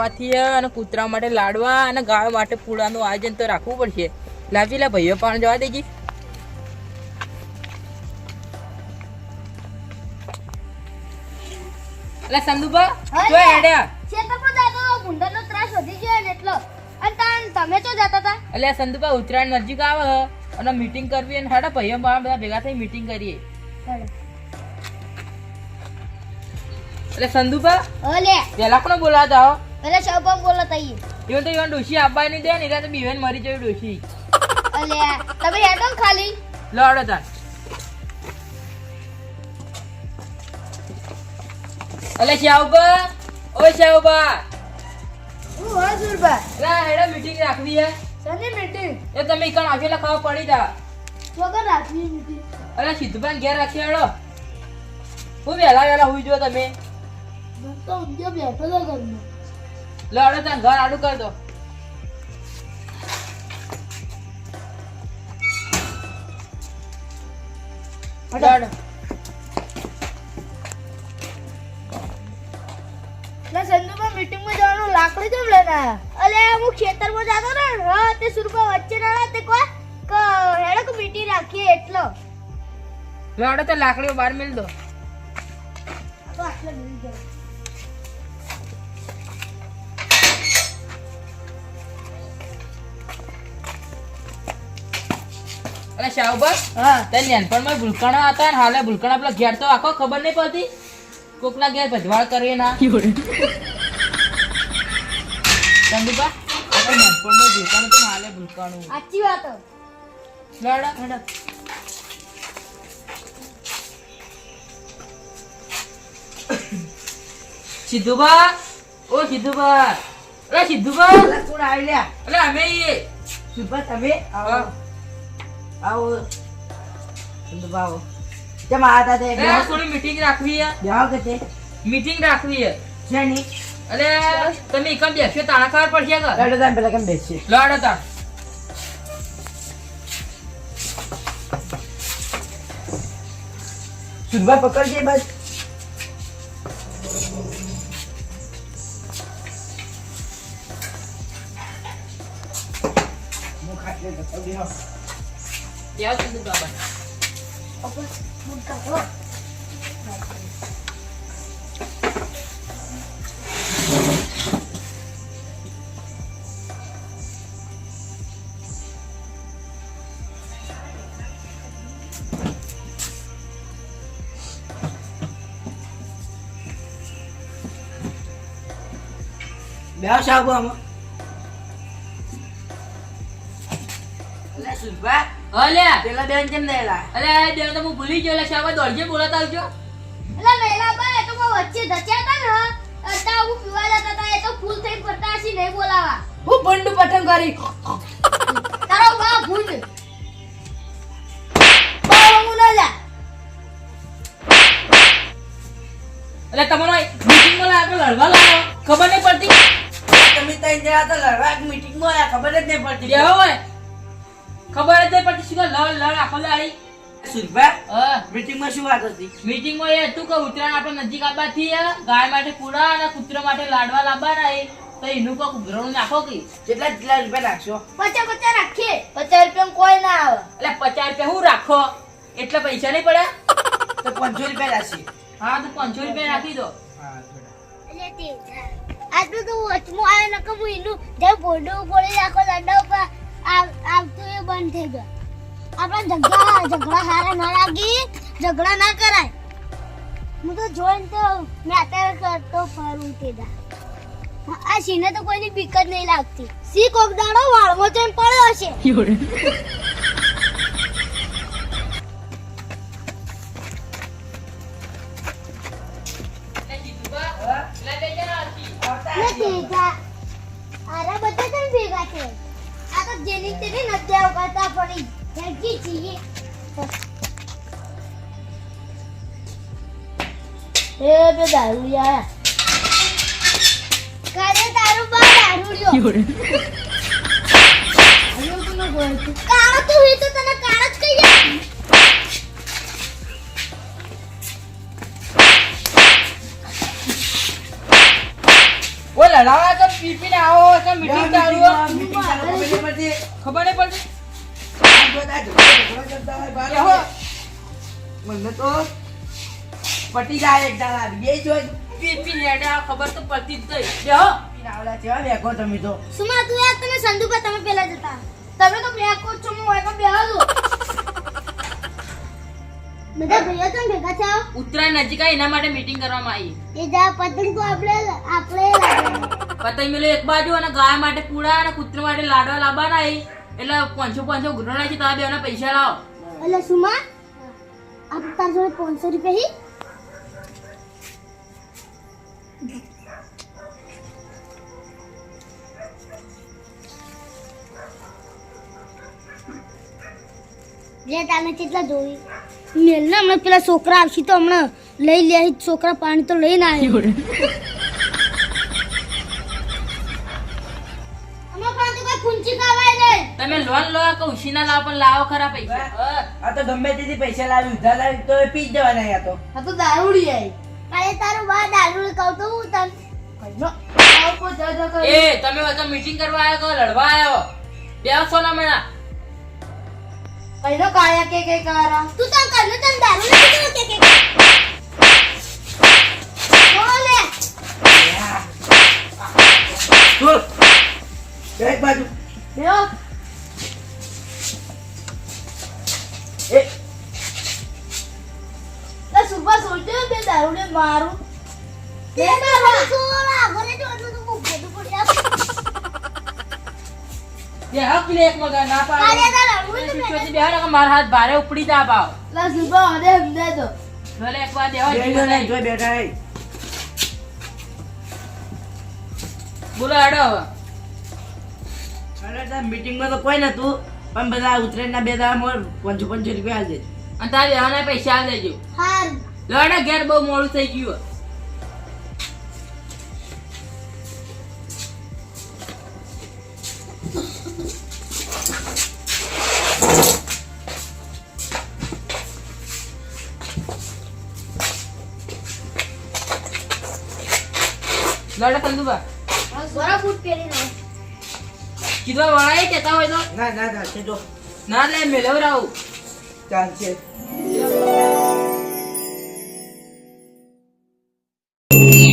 આવવાથી અને કૂતરા માટે લાડવા અને ગાય માટે પૂળાનું આયોજન તો રાખવું પડશે. લાવી લે ભાઈઓ પણ જવા દેજી. એટલે સંદુભા જો હેડ્યા ખેતર પર જાતો ભૂંડરનો ત્રાસ વધી ગયો ને એટલો. અને તમે તો જતા હતા. એટલે સંદુભા ઉત્તરાયણ નજીક આવે અને મીટિંગ કરવી અને હાડા ભાઈઓ બધા ભેગા થઈ મીટિંગ કરીએ. એટલે સંદુભા ઓલે પેલા કોને બોલાવતા હો? એટલે શોભમ બોલતા ઈ. એવું તો ઈવન ડોશી આપવા નહીં દે ને એટલે તો બીવેન મરી જવી ડોશી. ઓલે તમે હેડો ને ખાલી લડો તાર. એટલે શ્યાવબા ઓય શ્યાવબા હું હા સુરબા એટલે હેડો મીટિંગ રાખવી હે. સની મીટિંગ એ તમે ઈકણ આખેલા ખાવા પડી જા. વગર રાખવી મીટિંગ. અરે સિદ્ધભાઈ ઘેર રાખી હેડો. હું વહેલા હુઈ જો તમે. બસ તો ઊંઘે બેઠો તો ઘરમાં. લડો તાર ઘર આડું કર દો. લડ. ના સંદુમાં મીટિંગ માં જવાનું લાકડી કેમ લઈને આયા? અલે હું ખેતરમાં જાતો ને હા તે સુરબા વચ્ચે ના તે કોઈ હેડો કે મીટિંગ રાખીએ એટલો. લડો તો લાકડીઓ બહાર મેલ દો. તો આટલે મિલી જાય. અરે શાહુબા હા તે નાનપણમાં ભૂલકાણા હતા ને હાલે ભૂલકાણા પેલા ઘેર તો આખો ખબર નહીં પડતી. કોકના ઘેર ભજવાળ કરીએ ના ચંદુબા આપણે નાનપણમાં ભૂલકાણું તો હાલે ભૂલકાણું. સાચી વાત. લડ. હેડો સિદ્ધુબા ઓ સિદ્ધુબા અરે સિદ્ધુબા કોણ આવી લ્યા? અરે અમે ઈએ. સુભા તમે આવો આવો સુભા આવો. કેમ આતા તે અરે આ થોડી મીટિંગ રાખવી હે. બેહો કે તે મીટિંગ રાખવી હે. છે ની અરે તમે એકમ બેસજો તાણા ખબર પડશે કે લડો તાન પેલા કેમ બેસી લડ હતા. સુભા પકડજે બસ. હું ખાટલે જતો બેહો. ત્યાં સિદ્ધુબા બસ. ઓપન મુક્કા હો. બેહો સાબુ આમાં. અલા સુભા અલ્યા પેલા બેન કેમ નહીં લા? અરે બેન તો હું ભૂલી ગયો. એટલે શાહુબા દોડજે બોલાતા આવજો. અલા મેલા બા એ તો કો વચ્ચે ધચ્યા હતા ને અતા હું પીવા જતા હતા એ તો ફૂલ થઈ પડતા હશે નહીં બોલાવા. હું બંડુ પઠન કરી તારો બા ભૂંડ બા હું ના જા. એટલે તમારો મીટિંગમાં લાગે લડવા લાવો ખબર નહીં પડતી. તમે તઈ જરા તો લડવા મીટિંગમાં આયા ખબર જ નહીં પડતી. બેહો હોય ખબર જ નહીં પડતી. શું લડ લડ આખો દાડી. સુભા હા મીટિંગમાં શું વાત હતી? મીટિંગમાં એ હતું કે ઉત્તરાયણ આપણે નજીક આવવાથી ગાય માટે પૂડા અને કૂતરા માટે લાડવા લાવવાના એ તો એનું કોક ઘરણું નાખો કે કેટલા રૂપિયા નાખશો? 50 રાખીએ 50 રૂપિયા કોઈ ના આવે. એટલે 50 રૂપિયા હું રાખો એટલે પૈસા નહીં પડે. તો 500 રૂપિયા રાખશે. હા તો 500 રૂપિયા રાખી દો. હા થોડા. એટલે તે આટલું તો વચમાં આવે ને કે હું એનું જે બોડો બોલી રાખો દંડા ઉપર આવતું એ બંધ થઈ ગયો. આપણા ઝઘડા હારા ના લાગી ઝઘડા ના કરાય. હું તો જોઈને તો મેં અત્યારે કરતો ફરું તે દા. આ સીને તો કોઈની બીક જ નહીં લાગતી. સી કોક દાડો વાળમાં જઈને પડ્યો હશે. નથી આરા બધા કેમ ભેગા છે? આ તો જેની તેની નથી આવતા પડી જગી છીએ. એ બે દારૂ આયા કાલે તારું બા દારૂ લ્યો. આયો તો ન બોલ કાળો તો હે તો તને કાળો જ કહીએ. ઓ લડાવા તો ખબર નહીં પડતી. આ બધા ઝઘડો કરતા હોય બહાર. એહો. મને તો પટી જાય એક દાડા બે જોઈ પી હેડે આ ખબર તો પડતી જ ગઈ. બેહો. આવડા કેવા બેકો તમે તો સુમા તું યાર તમે સંદુપા તમે પેલા જતા તમે તો બેકો છો હું હોય તો બેહો છો બધા ભૈયા તમે ભેગા થાઓ ઉત્તરાયણ નજીક આવી એના માટે મીટિંગ કરવામાં આવી. એ જા પતંગ તો આપણે લાવવાનું. પતંગ મેલો એક બાજુ અને ગાય માટે પૂડા અને કૂતરા માટે લાડવા લાવવાના આવી. એટલે 500 ઘૂંટણા છે તારા બેના પૈસા લાવો. એટલે સુમા આપ તાર જોડે 500 રૂપિયા હી જે તાને કેટલા જોઈ મેલના હમણાં પેલા છોકરા આવશે તો હમણાં લઈ લે છોકરા પાણી તો લઈને આવ્યો અમાર પાસે કોઈ કુંચી કાવાય નહીં તમે લોન લો કે ઉછીના લાવો પણ લાવો ખરા પૈસા. આ તો ગમે તેથી પૈસા લાવી ઉધાર લાવી તો એ પી જ જવાના આ તો આ તો દારૂડી આઈ કાલે તારું બા દારૂડી કહું તો હું તને કઈનો આવ કો જા કર એ તમે બધા મીટિંગ કરવા આવ્યા કે લડવા આવ્યા હો? બેસો ના મેણા. કઈનો કાયા કે કારા તું તો કઈનો તને દારૂ નથી કે બોલે બોલ એક બાજુ બેઓ એ લે સુબા સોચે બે દારૂને મારું તે મારું સોલા ઘરે જો તો હું બધું પડ્યા બેહો કે એક મગા ના પાડો. કાલે દારૂ તો પીછોથી બેહો ને કે મારા હાથ ભારે ઉપડી જા પાવ. લા સુબા હદે હમદે તો ભલે એક વાર બેહો બે જીવ જણા નહીં. જોઈ બેઠા હે બોલો હેડો હવે. અરે તો મીટિંગમાં તો કોઈ નતું પણ બધા ઉતરેના બે દાડા મોર 500 રૂપિયા આલ દેજો અને તારા બેહોના પૈસા આલ દેજો. હાર લડે ઘેર બહુ મોડું થઈ ગયું. લડે કંદુબા બરા ફૂટ પહેરી લો કીધું વળાય કેતા હોય તો ના ના ના છે જો ના લે મેળવરાવું. ચાલશે